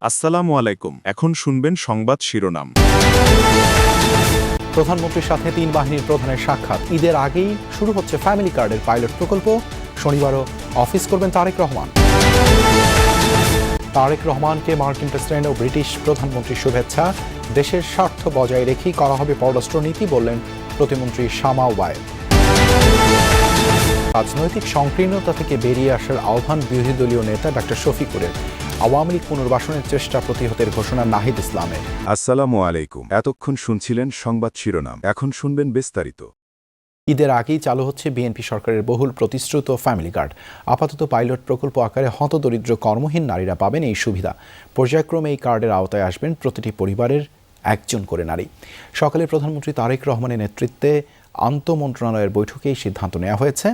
আসসালামু আলাইকুম। এখন শুনবেন সংবাদ শিরোনাম। প্রধানমন্ত্রীর সাথে তিন বাহিনীর প্রধানের সাক্ষাৎ। ঈদের আগেই শুরু হচ্ছে ফ্যামিলি কার্ডের পাইলট প্রকল্প। শনিবারও অফিস করবেন তারেক রহমান। তারেক রহমানকে মার্কিন প্রেসিডেন্ট ও ব্রিটিশ প্রধানমন্ত্রীর শুভেচ্ছা। দেশের স্বার্থ বজায় রেখেই করা হবে পররাষ্ট্রনীতি, বললেন প্রতিমন্ত্রী শামা ওবায়েদ। রাজনৈতিক সংকীর্ণতা থেকে বেরিয়ে আসার আহ্বান বিরোধী দলীয় নেতা ডক্টর শফিকুরের। আওয়ামী লীগ পুনর্বাসনের চেষ্টা প্রতিহতের ঘোষণা নাহিদ ইসলামের। আসসালামু আলাইকুম। এতক্ষণ শুনছিলেন সংবাদ শিরোনাম, এখন শুনবেন বিস্তারিত। ঈদের আগেই চালু হচ্ছে বিএনপি সরকারের বহুল প্রতিশ্রুত ফ্যামিলি কার্ড। আপাতত পাইলট প্রকল্প আকারে হতদরিদ্র কর্মহীন নারীরা পাবেন এই সুবিধা। পর্যায়ক্রমে এই কার্ডের আওতায় আসবেন প্রতিটি পরিবারের একজন করে নারী। সকালে প্রধানমন্ত্রী তারেক রহমানের নেতৃত্বে আন্তঃমন্ত্রণালয়ের বৈঠকে এই সিদ্ধান্ত নেওয়া হয়েছে।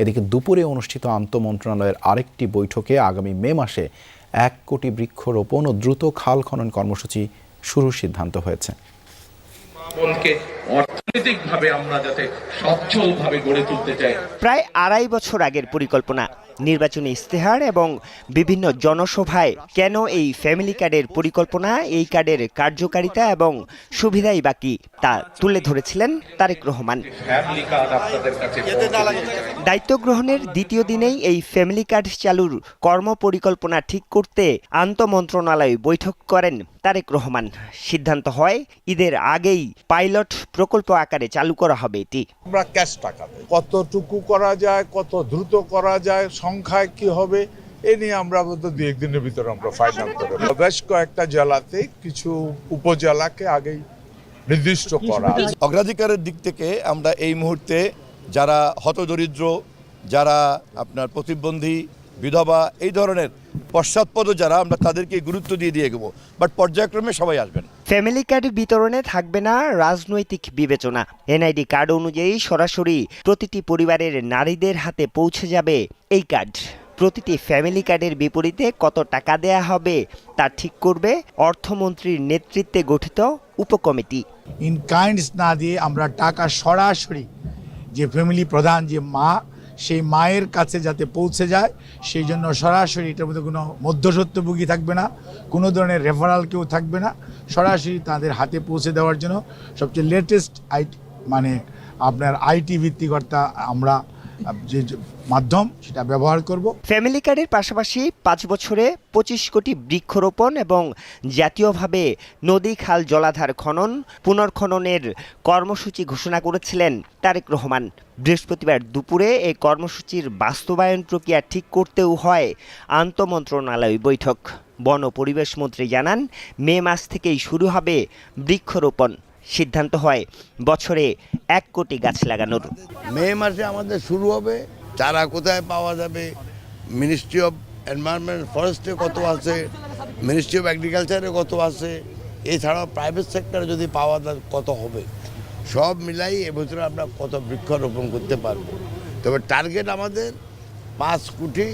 এদিকে দুপুরে অনুষ্ঠিত আন্তঃমন্ত্রণালয়ের আরেকটি বৈঠকে আগামী মে মাসে 1 কোটি বৃক্ষরোপণ ও দ্রুত খাল খনন কর্মসূচি শুরুর সিদ্ধান্ত হয়েছে। অর্থনৈতিকভাবে আমরা যাতে সচ্ছলভাবে গড়ে তুলতে চাই। প্রায় 2.5 বছর আগের পরিকল্পনা, নির্বাচনী ইস্তেহার এবং বিভিন্ন জনসভায় কেন এই ফ্যামিলি কার্ডের পরিকল্পনা, এই কার্ডের কার্যকারিতা এবং সুবিধাই বাকি তা তুলে ধরেছিলেন তারেক রহমান। দায়িত্ব গ্রহণের দ্বিতীয় দিনেই এই ফ্যামিলি কার্ড চালুর কর্মপরিকল্পনা ঠিক করতে আন্তঃমন্ত্রণালয় বৈঠক করেন তারেক রহমান। সিদ্ধান্ত হয় ঈদের আগেই পাইলট প্রকল্প আকারে চালু করা হবে এটি। আমরা ক্যাশ টাকা কতটুকু করা যায়, কত দ্রুত করা যায়, সংখ্যায় কি হবে, এ নিয়ে আমরা 2-1 দিনের ভিতরে আমরা ফাইনাল করব। বেশ কয়েকটা জেলাতে কিছু উপজেলাকে আগেই নির্দিষ্ট করা। অগ্রাধিকারের দিক থেকে আমরা এই মুহূর্তে যারা হতদরিদ্র, যারা আপনার প্রতিবন্ধী, বিধবা, এই ধরনের পশ্চাৎপদ যারা, আমরা তাদেরকে গুরুত্ব দিয়ে এগোবো, বাট পর্যায়ক্রমে সবাই আসবেন। ফ্যামিলি কার্ড বিতরণে থাকবে না রাজনৈতিক বিবেচনা। এনআইডি কার্ড অনুযায়ী সরাসরি প্রতিটি পরিবারের নারীদের হাতে পৌঁছে যাবে এই কার্ড। প্রতিটি ফ্যামিলি কার্ডের বিপরীতে কত টাকা দেয়া হবে তা ঠিক করবে অর্থমন্ত্রীর নেতৃত্বে গঠিত উপকমিটি। ইন কাইন্ডস না দিয়ে আমরা টাকা সরাসরি যে ফ্যামিলি প্রধান, যে মা, সেই মায়ের কাছে যাতে পৌঁছে যায়, সেই জন্য সরাসরি এটার মধ্যে কোনো মধ্যস্বত্বভোগী থাকবে না, কোনো ধরনের রেফারাল কেউ থাকবে না, সরাসরি তাদের হাতে পৌঁছে দেওয়ার জন্য সবচেয়ে লেটেস্ট আপনার আইটি ভিত্তিকর্তা আমরা যে মাধ্যম সেটা ব্যবহার করব। ফ্যামিলি কার্ডের পাশাপাশি 5 বছরে 25 কোটি বৃক্ষরোপণ এবং জাতীয়ভাবে নদী, খাল, জলাধার খনন পুনর্খননের কর্মসূচি ঘোষণা করেছিলেন তারেক রহমান। বৃহস্পতিবার দুপুরে এই কর্মসূচির বাস্তবায়ন প্রক্রিয়া ঠিক করতেও হয় আন্তঃমন্ত্রণালয় বৈঠক। বন ও পরিবেশ মন্ত্রী জানান, মে মাস থেকেই শুরু হবে বৃক্ষরোপণ। সিদ্ধান্ত হয় বছরে 1 কোটি গাছ লাগানোর। মে মাসে আমাদের শুরু হবে। চারা কোথায় পাওয়া যাবে, মিনিস্ট্রি অফ এনভায়রনমেন্ট ফরেস্টে কত আছে, মিনিস্ট্রি অফ এগ্রিকালচারে কত আছে, এছাড়াও প্রাইভেট সেক্টরে যদি পাওয়া যায় কত হবে, সব মিলাই এবছর আমরা কত বৃক্ষরোপণ করতে পারবো। তবে টার্গেট আমাদের 5 কোটি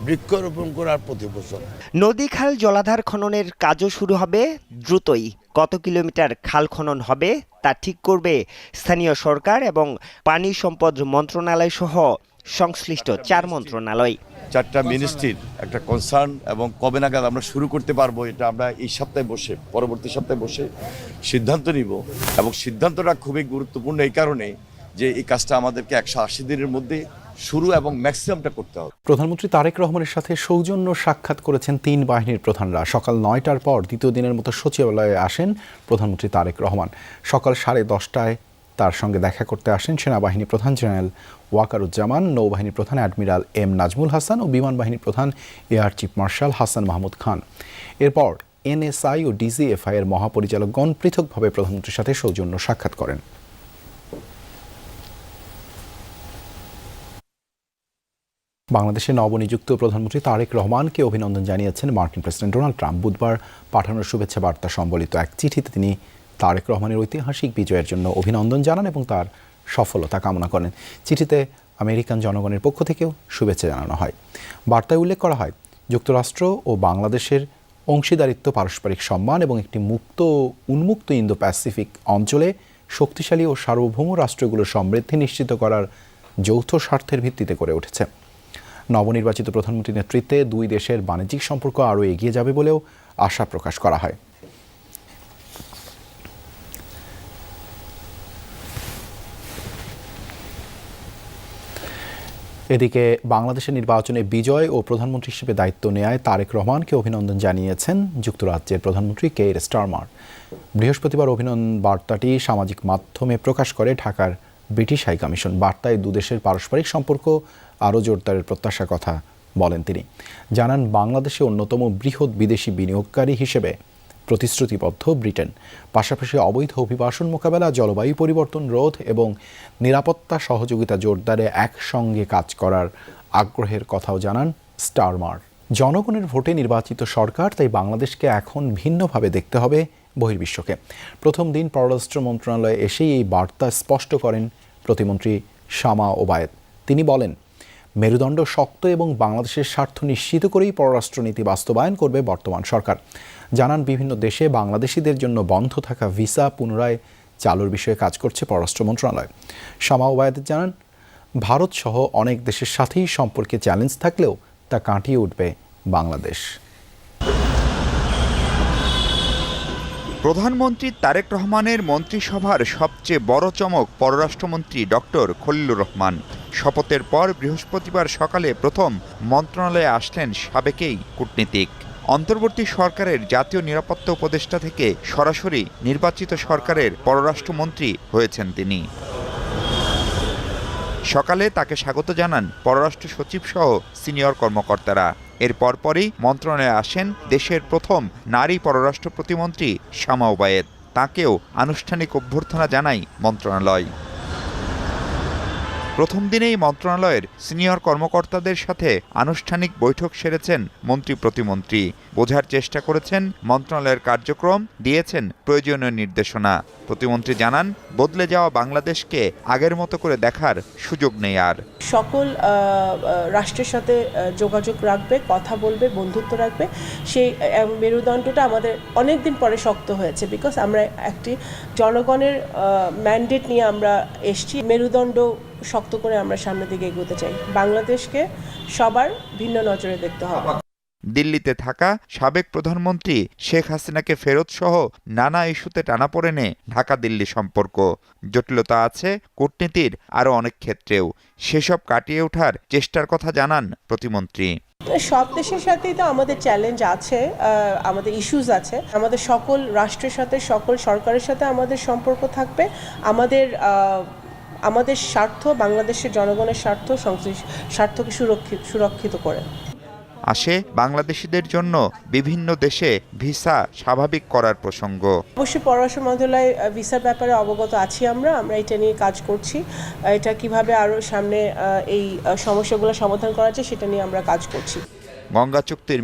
বৃক্ষরোপণ করার প্রতি বছর। নদী, খাল, জলাধার খননের কাজও শুরু হবে দ্রুতই। কত কিলোমিটার খাল খনন হবে তা ঠিক করবে স্থানীয় সরকার এবং পানি সম্পদ মন্ত্রণালয় সহ সংশ্লিষ্ট 4 মন্ত্রণালয়। 4টা মিনিস্ট্রির একটা কনসার্ন, এবং কবে নাগাদ আমরা শুরু করতে পারবো এটা আমরা এই সপ্তাহে বসে, পরবর্তী সপ্তাহে বসে সিদ্ধান্ত নিব। এবং সিদ্ধান্তটা খুবই গুরুত্বপূর্ণ এই কারণে যে এই কাজটা আমাদেরকে 180 দিনের মধ্যে শুরু এবং ম্যাক্সিমামটা করতে হবে। প্রধানমন্ত্রী তারেক রহমানের সাথে সৌজন্য সাক্ষাৎ করেছেন 3 বাহিনীর প্রধানরা। সকাল 9টার পর দ্বিতীয় দিনের মতো সচিবালয়ে আসেন প্রধানমন্ত্রী তারেক রহমান। সকাল 10:30টায় তার সঙ্গে দেখা করতে আসেন সেনাবাহিনী প্রধান জেনারেল ওয়াকারুজ্জামান, নৌবাহিনী প্রধান অ্যাডমিরাল এম নাজমুল হাসান ও বিমান বাহিনী প্রধান air chief marshal Hasan Mahmud Khan. এরপর এনএসআই ও ডিজিএফআই এর মহাপরিচালকগণ পৃথকভাবে প্রধানমন্ত্রীর সাথে সৌজন্য সাক্ষাৎ করেন। বাংলাদেশে নবনিযুক্ত প্রধানমন্ত্রী তারেক রহমানকে অভিনন্দন জানিয়েছেন মার্কিন প্রেসিডেন্ট ডোনাল্ড ট্রাম্প। বুধবার পাঠানো শুভেচ্ছা বার্তা সম্বলিত এক চিঠিতে তিনি তারেক রহমানের ঐতিহাসিক বিজয়ের জন্য অভিনন্দন জানান এবং তার সফলতা কামনা করেন। চিঠিতে আমেরিকান জনগণের পক্ষ থেকেও শুভেচ্ছা জানানো হয়। বার্তায় উল্লেখ করা হয়, যুক্তরাষ্ট্র ও বাংলাদেশের অংশীদারিত্ব, পারস্পরিক সম্মান এবং একটি মুক্ত ও উন্মুক্ত ইন্দো প্যাসিফিক অঞ্চলে শক্তিশালী ও সার্বভৌম রাষ্ট্রগুলোর সমৃদ্ধি নিশ্চিত করার যৌথ স্বার্থের ভিত্তিতে গড়ে উঠেছে। নবনির্বাচিত প্রধানমন্ত্রীর নেতৃত্বে 2 দেশের বাণিজ্যিক সম্পর্ক আরও এগিয়ে যাবে বলেও আশা প্রকাশ করা হয়। এদিকে বাংলাদেশের নির্বাচনে বিজয় ও প্রধানমন্ত্রী হিসেবে দায়িত্ব নেয়ায় তারেক রহমানকে অভিনন্দন জানিয়েছেন যুক্তরাজ্যের প্রধানমন্ত্রী কেইর স্টারমার। বৃহস্পতিবার অভিনন্দন বার্তাটি সামাজিক মাধ্যমে প্রকাশ করে ঢাকার ব্রিটিশ হাইকমিশন। বার্তায় দুদেশের পারস্পরিক সম্পর্ক আরও জোরদারের প্রত্যাশার কথা বলেন তিনি। জানান, বাংলাদেশে অন্যতম বৃহৎ বিদেশি বিনিয়োগকারী হিসেবে প্রতিশ্রুতিবদ্ধ ব্রিটেন। পাশাপাশি অবৈধ অভিবাসন মোকাবেলা, জলবায়ু পরিবর্তন রোধ এবং নিরাপত্তা সহযোগিতা জোরদারে একসঙ্গে কাজ করার আগ্রহের কথাও জানান স্টারমার। জনগণের ভোটে নির্বাচিত সরকার, তাই বাংলাদেশকে এখন ভিন্নভাবে দেখতে হবে বহির্বিশ্বকে। প্রথম দিন পররাষ্ট্র মন্ত্রণালয়ে এসেই এই বার্তা স্পষ্ট করেন প্রতিমন্ত্রী শামা ওবায়েদ। তিনি বলেন, মেরুদণ্ড শক্ত এবং বাংলাদেশের স্বার্থ নিশ্চিত করেই পররাষ্ট্রনীতি বাস্তবায়ন করবে বর্তমান সরকার। জানান, বিভিন্ন দেশে বাংলাদেশিদের জন্য বন্ধ থাকা ভিসা পুনরায় চালুর বিষয়ে কাজ করছে পররাষ্ট্র মন্ত্রণালয়। শামা ওবায়েদ জানান, ভারত সহ অনেক দেশের সাথেই সম্পর্কে চ্যালেঞ্জ থাকলেও তা কাটিয়ে উঠবে বাংলাদেশ। প্রধানমন্ত্রী তারেক রহমানের মন্ত্রিসভার সবচেয়ে বড় চমক পররাষ্ট্রমন্ত্রী ডক্টর খলিলুর রহমান। শপথের পর বৃহস্পতিবার সকালে প্রথম মন্ত্রণালয়ে আসলেন সাবেক এই কূটনীতিক। অন্তর্বর্তী সরকারের জাতীয় নিরাপত্তা উপদেষ্টা থেকে সরাসরি নির্বাচিত সরকারের পররাষ্ট্রমন্ত্রী হয়েছেন তিনি। সকালে তাকে স্বাগত জানান পররাষ্ট্র সচিব সহ সিনিয়র কর্মকর্তারা। এর পরপরই মন্ত্রণালয়ে আসেন দেশের প্রথম নারী পররাষ্ট্র প্রতিমন্ত্রী শামা ওবায়েদ। তাঁকেও আনুষ্ঠানিক অভ্যর্থনা জানায় মন্ত্রণালয়। প্রথম দিনেই মন্ত্রণালয়ের সিনিয়র কর্মকর্তাদের সাথে আনুষ্ঠানিক বৈঠক সেরেছেন মন্ত্রী প্রতিমন্ত্রী। বোঝার চেষ্টা করেছেন মন্ত্রণালয়ের কার্যক্রম, দিয়েছেন প্রয়োজনীয় নির্দেশনা। প্রতিমন্ত্রী জানান, বদলে যাওয়া বাংলাদেশকে আগের মতো করে দেখার সুযোগ নেই আর। সকল রাষ্ট্রের সাথে যোগাযোগ রাখবে, কথা বলবে, বন্ধুত্ব রাখবে। সেই মেরুদণ্ডটা আমাদের অনেক দিন পরে শক্ত হয়েছে, বিকজ আমরা একটি জনগণের ম্যান্ডেট নিয়ে আমরা এসছি। মেরুদণ্ড শক্ত করে আমরা সামনের দিকে এগোতে চাই। বাংলাদেশকে সবার ভিন্ন নজরে দেখতে হবে। দিল্লিতে থাকা সাবেক প্রধানমন্ত্রী শেখ হাসিনাকে ফেরত সহ নানা ইস্যুতে টানাপোড়েনে ঢাকা দিল্লি সম্পর্ক। জটিলতা আছে কূটনীতির আরও অনেক ক্ষেত্রেও। সেসব কাটিয়ে ওঠার চেষ্টার কথা জানান প্রতিমন্ত্রী। সব দেশের সাথেই তো আমাদের চ্যালেঞ্জ আছে, আমাদের ইস্যুস আছে। আমাদের সকল রাষ্ট্রের সাথে, সকল সরকারের সাথে আমাদের সম্পর্ক থাকবে। আমাদের স্বার্থ, বাংলাদেশের জনগণের স্বার্থকে সুরক্ষিত করে। আসে বাংলাদেশিদের জন্য বিভিন্ন দেশে ভিসা স্বাভাবিক করার প্রসঙ্গ। অবশ্যই পররাষ্ট্র মন্ত্রণালয় ভিসার ব্যাপারে অবগত আছি। আমরা এটা নিয়ে কাজ করছি। এটা কিভাবে আরও সামনে এই সমস্যাগুলো সমাধান করা যায় সেটা নিয়ে আমরা কাজ করছি। গঙ্গা চুক্তির